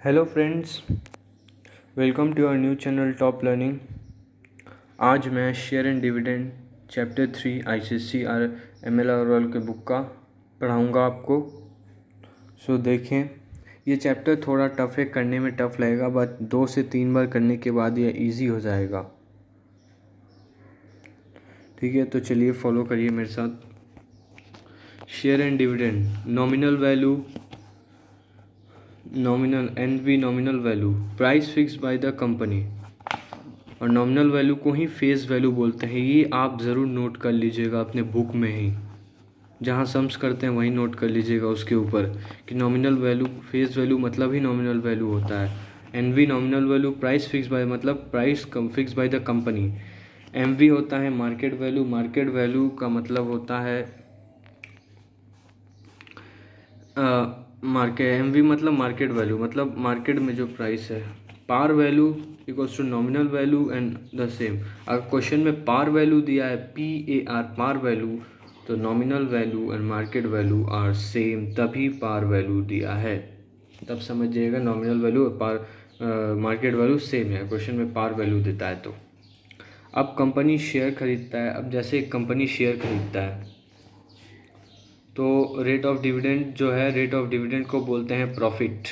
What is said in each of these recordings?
Hello friends, welcome to our new channel top learning. आज मैं share and dividend chapter 3 ICSE R ML Aggarwal के book का पढ़ाऊँगा आपको। सो देखें, ये चैप्टर थोड़ा टफ है, करने में टफ लगेगा, बट 2 से 3 बार करने के बाद ये इजी हो जाएगा। ठीक है, तो चलिए फॉलो करिए मेरे साथ। Share and dividend, nominal value, nominal NV nominal value, price fix by the company, और नॉमिनल वैल्यू को ही फेस वैल्यू बोलते हैं। ये आप ज़रूर नोट कर लीजिएगा अपने बुक में ही, जहाँ सम्स करते हैं वहीं नोट कर लीजिएगा उसके ऊपर कि नॉमिनल वैल्यू फेस वैल्यू मतलब ही नॉमिनल वैल्यू होता है। NV nominal value, price fix by मतलब price fix by the company. MV होता है मार्केट वैल्यू, मार्केट वैल्यू का मतलब होता है मार्केट, एमवी मतलब मार्केट वैल्यू, मतलब मार्केट में जो प्राइस है। Par value equals to nominal value and the same. अगर क्वेश्चन में पार वैल्यू दिया है PAR पार वैल्यू, तो nominal value and market value are same, तभी पार वैल्यू दिया है। तब समझ जाइएगा नॉमिनल वैल्यू और पार मार्केट वैल्यू सेम है, क्वेश्चन में पार वैल्यू देता है तो। अब कंपनी शेयर खरीदता है, अब जैसे एक कंपनी शेयर खरीदता है तो रेट ऑफ डिविडेंड जो है, रेट ऑफ डिविडेंड को बोलते हैं profit.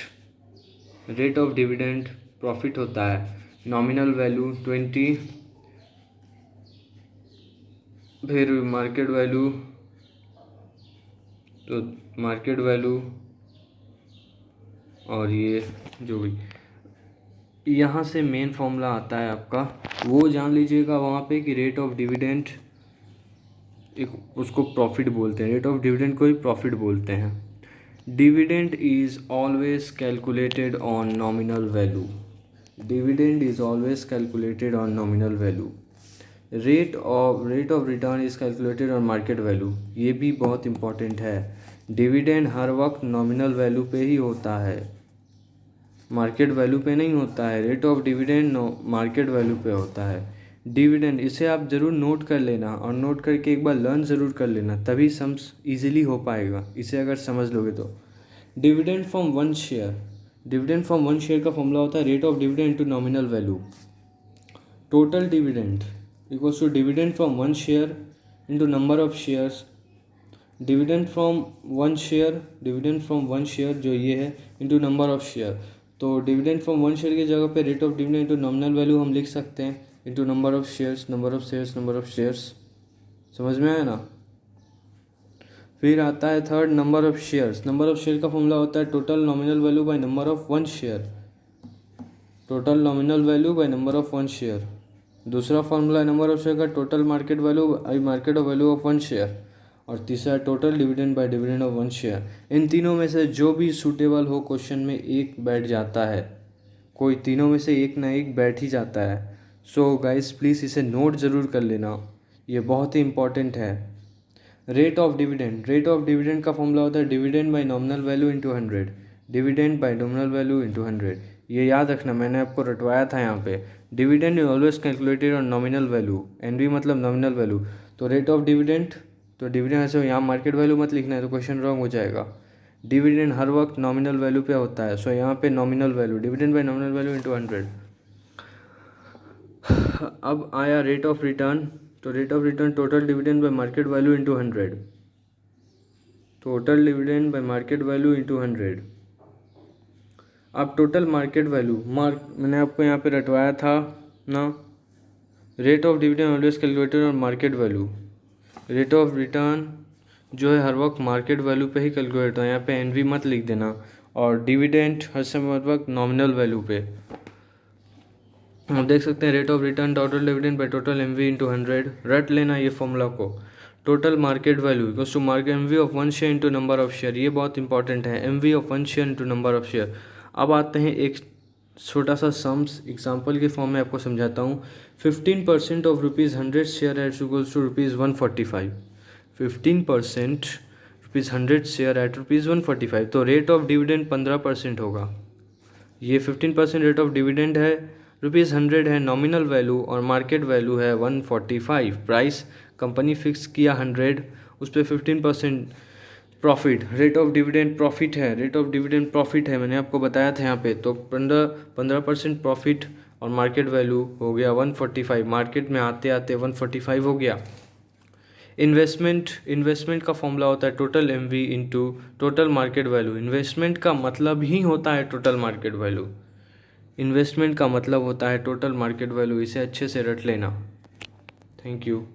Rate of dividend profit होता है। नॉमिनल वैल्यू 20, फिर मार्केट वैल्यू, तो मार्केट वैल्यू और ये जो भी यहाँ से मेन फॉर्मूला आता है आपका, वो जान लीजिएगा वहाँ पे कि रेट ऑफ डिविडेंड एक उसको प्रॉफिट बोलते हैं, रेट ऑफ डिविडेंड को ही प्रॉफिट बोलते हैं। Dividend is always calculated on nominal value, dividend is always calculated on nominal value. Rate of return is calculated on market value, ये भी बहुत इंपॉर्टेंट है। डिविडेंड हर वक्त नॉमिनल वैल्यू पे ही होता है, मार्केट वैल्यू पे नहीं होता है। Rate of dividend market value पे होता है। डिविडेंड, इसे आप ज़रूर नोट कर लेना, और नोट करके एक बार लर्न ज़रूर कर लेना, तभी सम्स इजीली हो पाएगा इसे अगर समझ लोगे तो। Dividend from one share, dividend from one share का फॉर्मूला होता है rate of dividend to nominal value. Total dividend equals to dividend from one share into number of shares. Dividend from one share, dividend from one share जो ये है, into number of share. तो dividend from one share की जगह पे rate of dividend into nominal value हम लिख सकते हैं, into number of shares, number of shares, number of shares. समझ में आया ना। फिर आता है third, number of shares. Number of share का फॉर्मूला होता है total nominal value by number of one share, total nominal value by number of one share. दूसरा फॉर्मूला है नंबर ऑफ शेयर का total market value by market of value of one share, और तीसरा total dividend by dividend of one share. इन तीनों में से जो भी सूटेबल हो क्वेश्चन में एक बैठ जाता है, कोई तीनों में से एक ना एक बैठ ही जाता है। सो गाइस प्लीज़ इसे नोट ज़रूर कर लेना, ये बहुत ही इंपॉर्टेंट है। Rate of dividend, rate of dividend का फॉर्मूला होता है dividend by nominal value into 100, dividend by nominal value into 100। ये याद रखना, मैंने आपको रटवाया था यहाँ पे। Dividend is always calculated on nominal value, NV मतलब नॉमिनल वैल्यू। तो रेट ऑफ डिविडेंड, तो डिविडेंड ऐसे यहाँ मार्केट वैल्यू मत लिखना है तो क्वेश्चन रॉन्ग हो जाएगा। डिविडेंड हर वक्त नॉमिनल वैल्यू पे होता है, सो यहाँ पे nominal value, dividend by nominal value into 100। अब आया रेट ऑफ रिटर्न, तो rate of return total dividend bye market value into 100, total dividend bye market value into 100। अब टोटल मार्केट वैल्यू, मैंने आपको यहाँ पे रटवाया था ना, rate of dividend always calculated on market value. Rate of return जो है हर वक्त मार्केट वैल्यू पे ही कैलकुलेट होता है, यहाँ पे एनवी मत लिख देना। और डिविडेंड हर समय हर वक्त नॉमिनल वैल्यू पे। हम देख सकते हैं rate of return total dividend by total MV into 100। रट लेना ये फॉर्मूला को। Total market value equals to market MV of one share into number of share, ये बहुत इंपॉर्टेंट है, MV of one share into number of share. अब आते हैं एक छोटा सा सम्स एग्जाम्पल के फॉर्म में आपको समझाता हूँ। 15% of ₹100 share at equals to ₹145, 15% ₹100 share at ₹145, तो रेट ऑफ डिविडेंड 15% होगा। ये 15% रेट ऑफ डिविडेंड है, ₹100 है नॉमिनल वैल्यू, और मार्केट वैल्यू है 145। प्राइस कंपनी फिक्स किया 100, उस पर 15%, profit, rate of dividend profit है, रेट ऑफ डिविडेंड प्रॉफिट है, मैंने आपको बताया था यहाँ पे। तो 15% प्रॉफिट और मार्केट वैल्यू हो गया 145, मार्केट में आते आते 145 हो गया। इन्वेस्टमेंट का फॉर्मूला होता है total MV into total market value. Investment का मतलब ही होता है टोटल मार्केट वैल्यू, इन्वेस्टमेंट का मतलब होता है टोटल मार्केट वैल्यू, इसे अच्छे से रट लेना। Thank you.